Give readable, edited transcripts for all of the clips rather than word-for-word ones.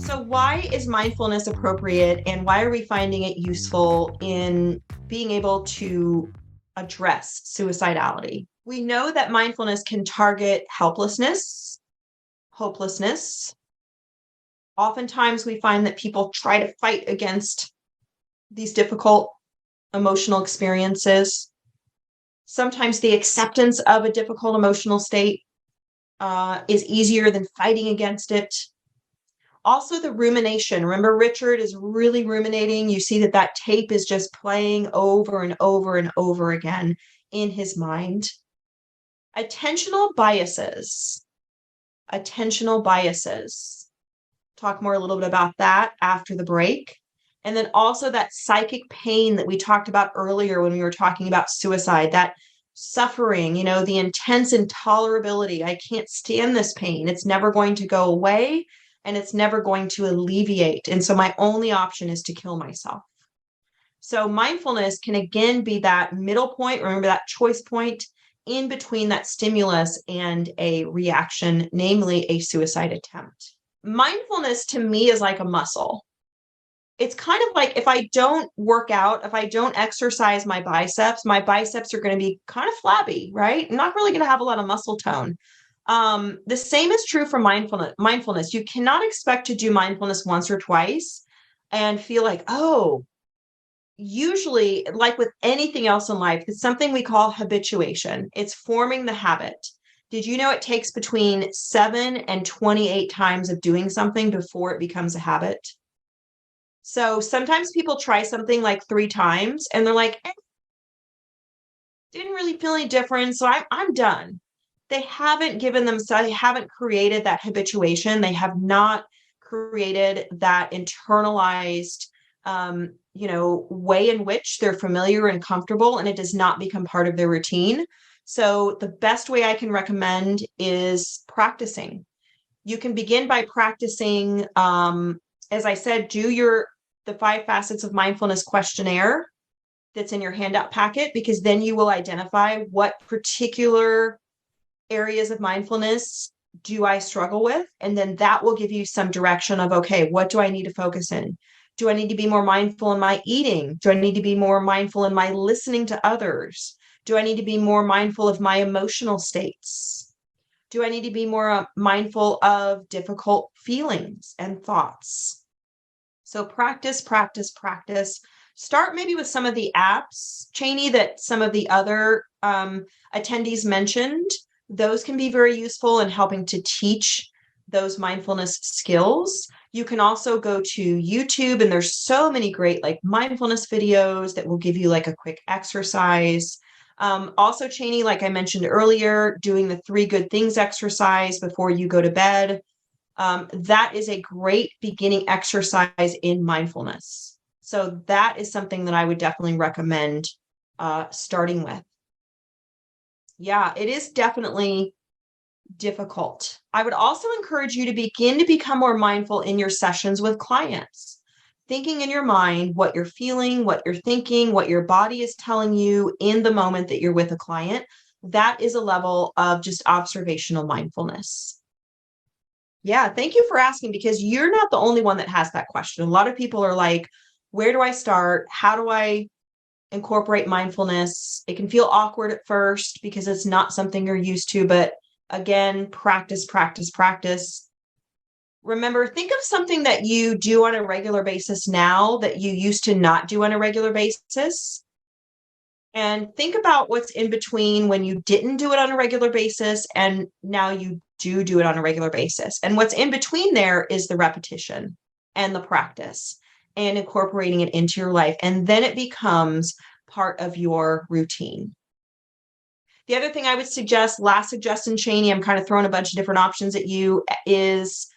So, why is mindfulness appropriate and why are we finding it useful in being able to address suicidality? We know that mindfulness can target helplessness, hopelessness. Oftentimes, we find that people try to fight against these difficult emotional experiences. Sometimes the acceptance of a difficult emotional state is easier than fighting against it. Also, the rumination. Remember, Richard is really ruminating. You see that tape is just playing over and over and over again in his mind. Attentional biases. Attentional biases. Talk more a little bit about that after the break. And then also that psychic pain that we talked about earlier when we were talking about suicide, that suffering, the intense intolerability. I can't stand this pain. It's never going to go away. And it's never going to alleviate. And so my only option is to kill myself. So mindfulness can again be that middle point, remember that choice point in between that stimulus and a reaction, namely a suicide attempt. Mindfulness to me is like a muscle. It's kind of like if I don't work out, if I don't exercise my biceps are going to be kind of flabby, right? I'm not really going to have a lot of muscle tone. The same is true for mindfulness. You cannot expect to do mindfulness once or twice and feel like, oh, usually, like with anything else in life, it's something we call habituation. It's forming the habit. Did you know it takes between 7 and 28 times of doing something before it becomes a habit? So sometimes people try something like 3 times and they're like, didn't really feel any difference, so I'm done. They haven't created that habituation. They have not created that internalized, way in which they're familiar and comfortable, and it does not become part of their routine. So the best way I can recommend is practicing. You can begin by practicing, as I said, do the 5 facets of mindfulness questionnaire that's in your handout packet, because then you will identify what particular areas of mindfulness do I struggle with? And then that will give you some direction of, okay, what do I need to focus in? Do I need to be more mindful in my eating? Do I need to be more mindful in my listening to others? Do I need to be more mindful of my emotional states? Do I need to be more mindful of difficult feelings and thoughts? So practice, practice, practice. Start maybe with some of the apps, Cheney, that some of the other attendees mentioned. Those can be very useful in helping to teach those mindfulness skills. You can also go to YouTube, and there's so many great like mindfulness videos that will give you like a quick exercise. Also, Cheney, like I mentioned earlier, doing the 3 good things exercise before you go to bed. That is a great beginning exercise in mindfulness. So that is something that I would definitely recommend starting with. Yeah, it is definitely difficult. I would also encourage you to begin to become more mindful in your sessions with clients. Thinking in your mind what you're feeling, what you're thinking, what your body is telling you in the moment that you're with a client. That is a level of just observational mindfulness. Yeah, thank you for asking, because you're not the only one that has that question. A lot of people are like, where do I start? How do I incorporate mindfulness? It can feel awkward at first because it's not something you're used to, but again, practice, practice, practice. Remember, think of something that you do on a regular basis now that you used to not do on a regular basis. And think about what's in between when you didn't do it on a regular basis and now you do it on a regular basis. And what's in between there is the repetition and the practice and incorporating it into your life. And then it becomes part of your routine. The other thing I would suggest, last suggestion, Cheney, I'm kind of throwing a bunch of different options at you, is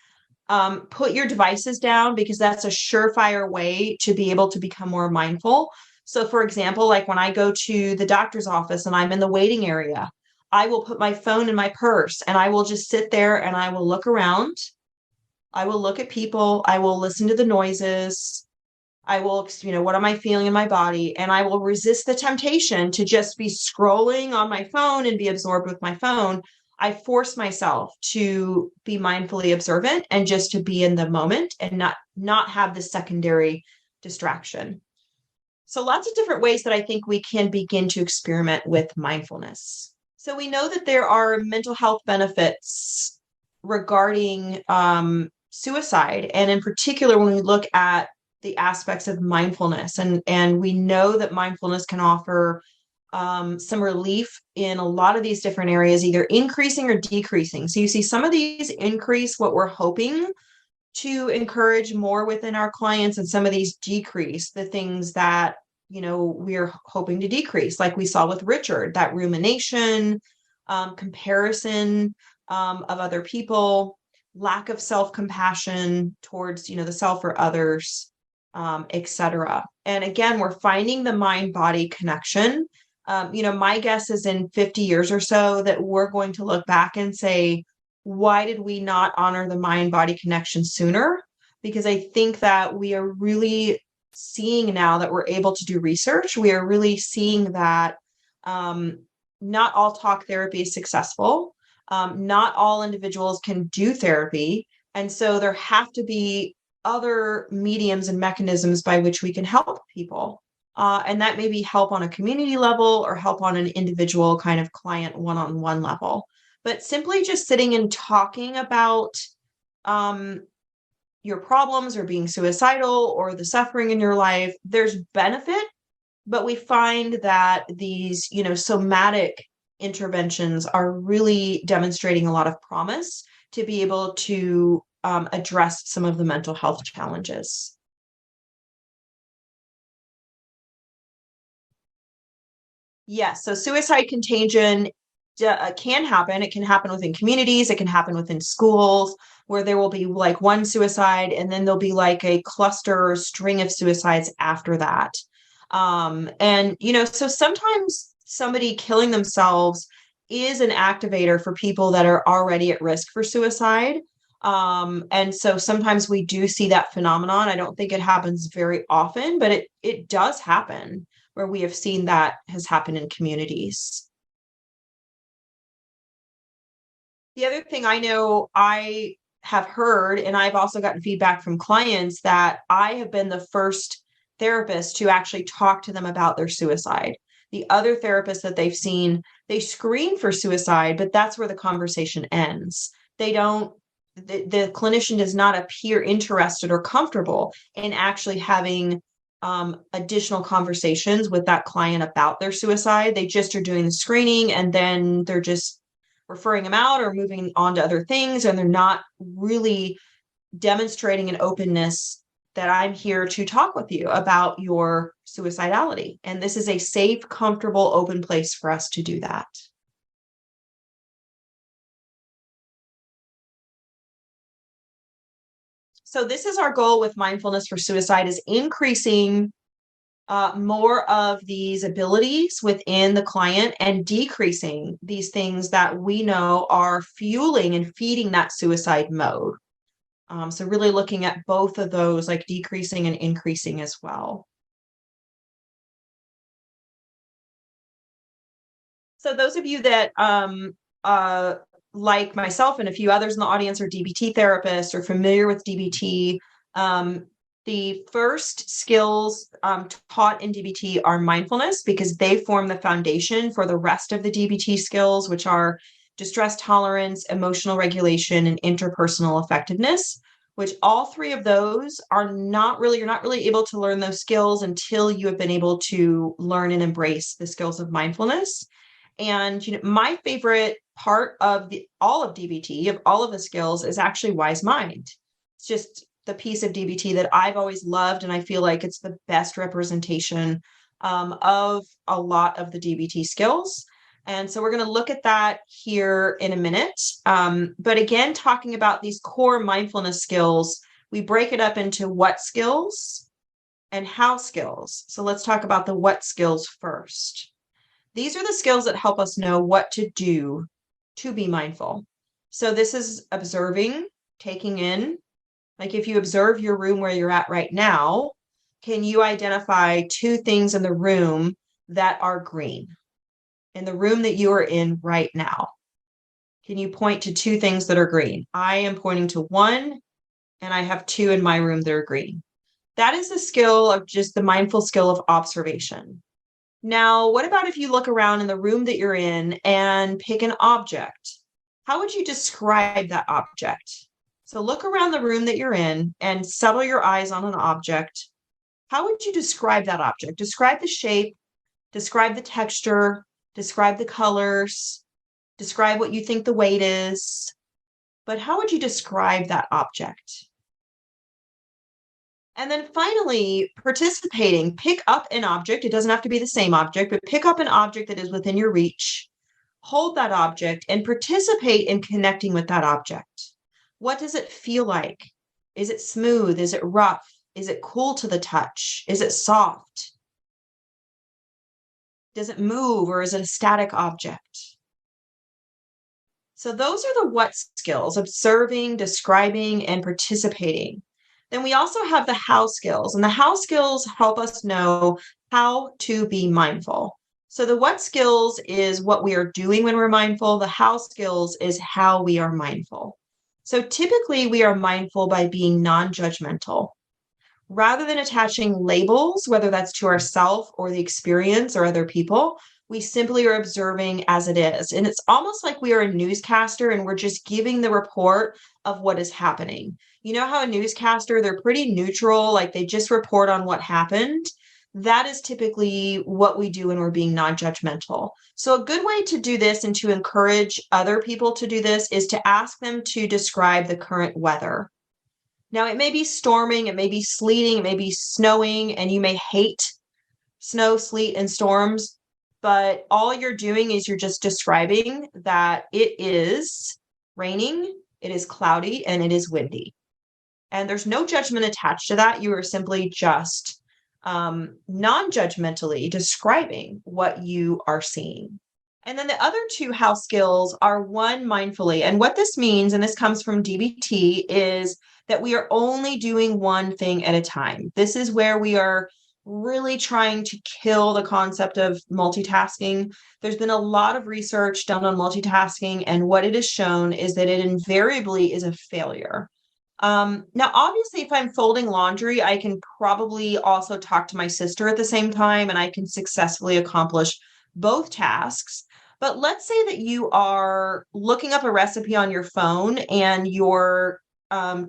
put your devices down, because that's a surefire way to be able to become more mindful. So for example, like when I go to the doctor's office and I'm in the waiting area, I will put my phone in my purse and I will just sit there and I will look around. I will look at people. I will listen to the noises. I will, what am I feeling in my body? And I will resist the temptation to just be scrolling on my phone and be absorbed with my phone. I force myself to be mindfully observant and just to be in the moment and not have the secondary distraction. So lots of different ways that I think we can begin to experiment with mindfulness. So we know that there are mental health benefits regarding suicide, and in particular, when we look at the aspects of mindfulness, and we know that mindfulness can offer some relief in a lot of these different areas, either increasing or decreasing. So you see some of these increase what we're hoping to encourage more within our clients, and some of these decrease the things that we're hoping to decrease, like we saw with Richard, that rumination, comparison of other people, lack of self-compassion towards the self or others, etc. And again, we're finding the mind-body connection. My guess is in 50 years or so that we're going to look back and say, why did we not honor the mind-body connection sooner? Because I think that we are really seeing, now that we're able to do research, we are really seeing that not all talk therapy is successful. Not all individuals can do therapy. And so there have to be other mediums and mechanisms by which we can help people. And that may be help on a community level or help on an individual kind of client one-on-one level. But simply just sitting and talking about your problems or being suicidal or the suffering in your life, there's benefit, but we find that these, somatic interventions are really demonstrating a lot of promise to be able to address some of the mental health challenges. Yes, so suicide contagion can happen. It can happen within communities. It can happen within schools, where there will be like one suicide and then there'll be like a cluster or string of suicides after that. And so sometimes somebody killing themselves is an activator for people that are already at risk for suicide. And so sometimes we do see that phenomenon. I don't think it happens very often, but it does happen, where we have seen that has happened in communities. The other thing I know I have heard, and I've also gotten feedback from clients, that I have been the first therapist to actually talk to them about their suicide. The other therapists that they've seen, they screen for suicide, but that's where the conversation ends. The clinician does not appear interested or comfortable in actually having additional conversations with that client about their suicide. They just are doing the screening, and then they're just referring them out or moving on to other things, and they're not really demonstrating an openness that I'm here to talk with you about your suicidality. And this is a safe, comfortable, open place for us to do that. So this is our goal with mindfulness for suicide, is increasing more of these abilities within the client and decreasing these things that we know are fueling and feeding that suicide mode. So really looking at both of those, like decreasing and increasing as well. So those of you that like myself and a few others in the audience are DBT therapists or familiar with DBT, the first skills taught in DBT are mindfulness, because they form the foundation for the rest of the DBT skills, which are distress tolerance, emotional regulation, and interpersonal effectiveness, which all three of those you're not really able to learn those skills until you have been able to learn and embrace the skills of mindfulness. And my favorite part of all of DBT, of all of the skills, is actually Wise Mind. It's just the piece of DBT that I've always loved, and I feel like it's the best representation of a lot of the DBT skills. And so we're going to look at that here in a minute. But again, talking about these core mindfulness skills, we break it up into what skills and how skills. So let's talk about the what skills first. These are the skills that help us know what to do to be mindful. So this is observing, taking in. Like if you observe your room where you're at right now, can you identify two things in the room that are green? In the room that you are in right now, Can you point to two things that are green? I am pointing to one, and I have two in my room that are green. That is the skill of just the mindful skill of observation. Now, what about if you look around in the room that you're in and pick an object? How would you describe that object? So look around the room that you're in and settle your eyes on an object. How would you describe that object? Describe the shape, describe the texture, describe the colors, describe what you think the weight is. But how would you describe that object? And then finally, participating. Pick up an object. It doesn't have to be the same object, but pick up an object that is within your reach. Hold that object and participate in connecting with that object. What does it feel like? Is it smooth? Is it rough? Is it cool to the touch? Is it soft? Does it move, or is it a static object? So those are the what skills: observing, describing, and participating. Then we also have the how skills, and the how skills help us know how to be mindful. So the what skills is what we are doing when we're mindful. The how skills is how we are mindful. So typically we are mindful by being non-judgmental. Rather than attaching labels, whether that's to ourself or the experience or other people, we simply are observing as it is. And it's almost like we are a newscaster and we're just giving the report of what is happening. You know how a newscaster, they're pretty neutral, like they just report on what happened. That is typically what we do when we're being non-judgmental. So a good way to do this and to encourage other people to do this is to ask them to describe the current weather. Now, it may be storming, it may be sleeting, it may be snowing, and you may hate snow, sleet, and storms, but all you're doing is you're just describing that it is raining, it is cloudy, and it is windy. And there's no judgment attached to that. You are simply just non-judgmentally describing what you are seeing. And then the other two how skills are one, mindfully. And what this means, and this comes from DBT, is that we are only doing one thing at a time. This is where we are really trying to kill the concept of multitasking. There's been a lot of research done on multitasking, and what it has shown is that it invariably is a failure. Now, obviously, if I'm folding laundry, I can probably also talk to my sister at the same time, and I can successfully accomplish both tasks. But let's say that you are looking up a recipe on your phone and your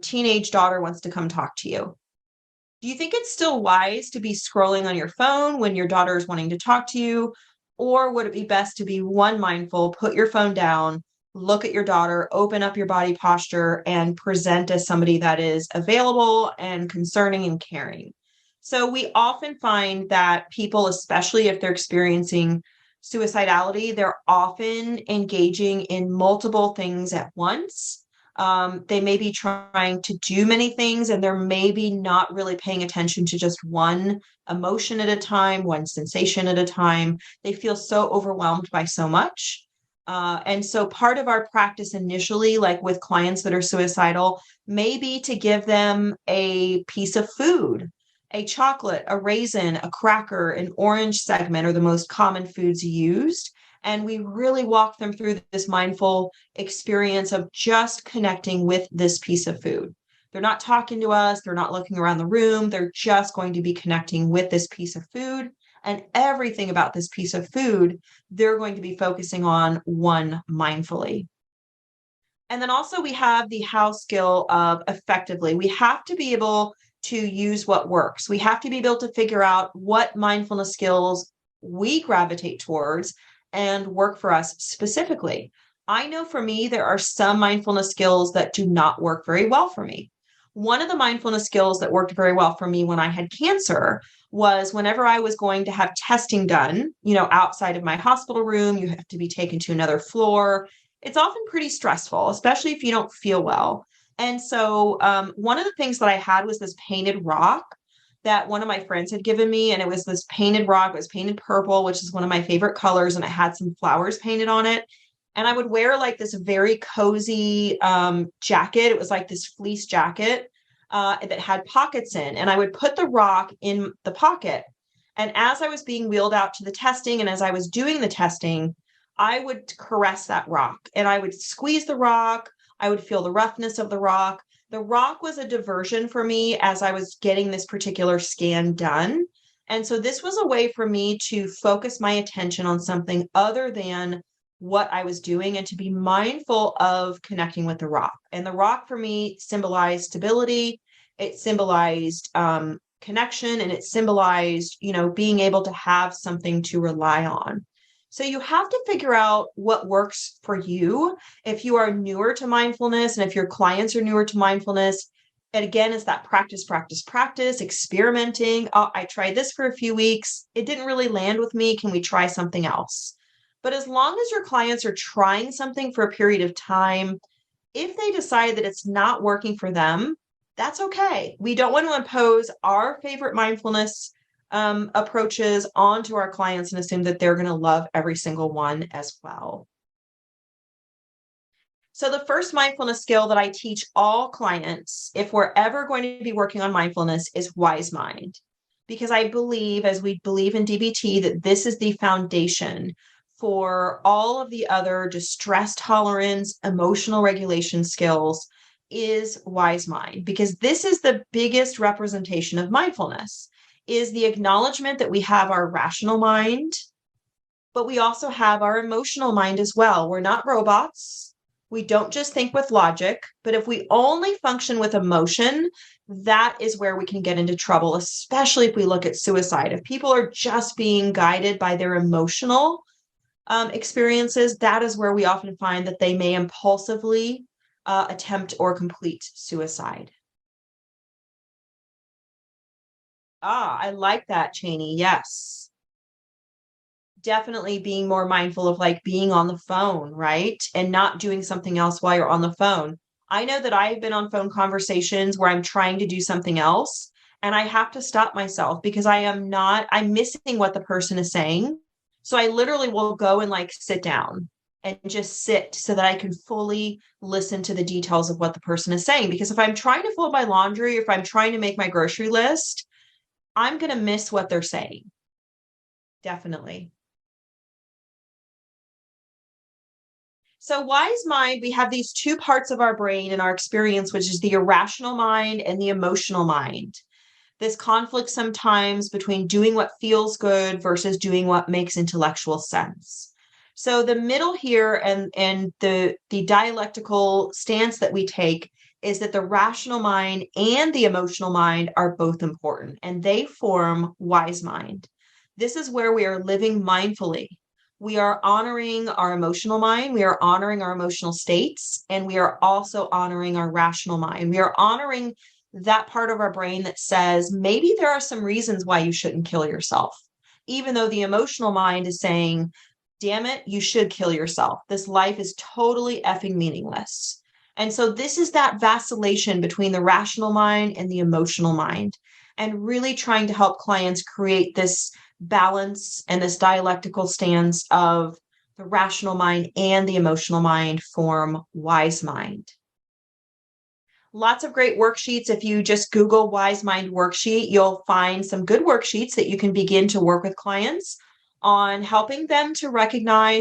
teenage daughter wants to come talk to you. Do you think it's still wise to be scrolling on your phone when your daughter is wanting to talk to you? Or would it be best to be one, mindful, put your phone down, look at your daughter, open up your body posture, and present as somebody that is available and concerning and caring? So we often find that people, especially if they're experiencing suicidality, they're often engaging in multiple things at once. They may be trying to do many things, and they're maybe not really paying attention to just one emotion at a time, one sensation at a time. They feel so overwhelmed by so much. And so part of our practice initially, like with clients that are suicidal, may be to give them a piece of food, a chocolate, a raisin, a cracker, an orange segment are the most common foods used. And we really walk them through this mindful experience of just connecting with this piece of food. They're not talking to us. They're not looking around the room. They're just going to be connecting with this piece of food, and everything about this piece of food, they're going to be focusing on one, mindfully. And then also we have the how skill of effectively. We have to be able to use what works. We have to be able to figure out what mindfulness skills we gravitate towards and work for us specifically. I know for me, there are some mindfulness skills that do not work very well for me. One of the mindfulness skills that worked very well for me when I had cancer was whenever I was going to have testing done, outside of my hospital room, you have to be taken to another floor. It's often pretty stressful, especially if you don't feel well. And so one of the things that I had was this painted rock that one of my friends had given me. And it was this painted rock. It was painted purple, which is one of my favorite colors. And it had some flowers painted on it. And I would wear like this very cozy jacket. It was like this fleece jacket that had pockets in. And I would put the rock in the pocket. And as I was being wheeled out to the testing, and as I was doing the testing, I would caress that rock and I would squeeze the rock. I would feel the roughness of the rock. The rock was a diversion for me as I was getting this particular scan done. And so this was a way for me to focus my attention on something other than what I was doing and to be mindful of connecting with the rock. And the rock for me symbolized stability. It symbolized connection, and it symbolized, being able to have something to rely on. So you have to figure out what works for you. If you are newer to mindfulness and if your clients are newer to mindfulness, and again, it's that practice, practice, practice, experimenting. Oh, I tried this for a few weeks. It didn't really land with me. Can we try something else? But as long as your clients are trying something for a period of time, if they decide that it's not working for them, that's okay. We don't want to impose our favorite mindfulness approaches onto our clients and assume that they're going to love every single one as well. So the first mindfulness skill that I teach all clients, if we're ever going to be working on mindfulness, is wise mind. Because I believe, as we believe in DBT, that this is the foundation for all of the other distress tolerance, emotional regulation skills, is wise mind. Because this is the biggest representation of mindfulness, is the acknowledgement that we have our rational mind, but we also have our emotional mind as well. We're not robots. We don't just think with logic, but if we only function with emotion, that is where we can get into trouble, especially if we look at suicide. If people are just being guided by their emotional experiences, that is where we often find that they may impulsively attempt or complete suicide. I like that, Cheney. Yes. Definitely being more mindful of like being on the phone, right? And not doing something else while you're on the phone. I know that I've been on phone conversations where I'm trying to do something else and I have to stop myself because I'm missing what the person is saying. So I literally will go and like sit down and just sit so that I can fully listen to the details of what the person is saying. Because if I'm trying to fold my laundry, if I'm trying to make my grocery list, I'm going to miss what they're saying. Definitely. So, wise mind, we have these two parts of our brain in our experience, which is the irrational mind and the emotional mind. This conflict sometimes between doing what feels good versus doing what makes intellectual sense. So, the middle here and the dialectical stance that we take is that the rational mind and the emotional mind are both important and they form wise mind. This is where we are living mindfully. We are honoring our emotional mind, we are honoring our emotional states, and we are also honoring our rational mind. We are honoring that part of our brain that says maybe there are some reasons why you shouldn't kill yourself, even though the emotional mind is saying, damn it, you should kill yourself. This life is totally effing meaningless. And so this is that vacillation between the rational mind and the emotional mind, and really trying to help clients create this balance and this dialectical stance of the rational mind and the emotional mind form wise mind. Lots of great worksheets. If you just Google wise mind worksheet, you'll find some good worksheets that you can begin to work with clients on helping them to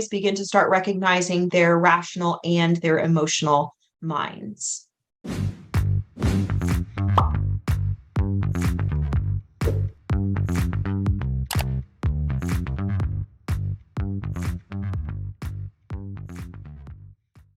begin to start recognizing their rational and their emotional minds.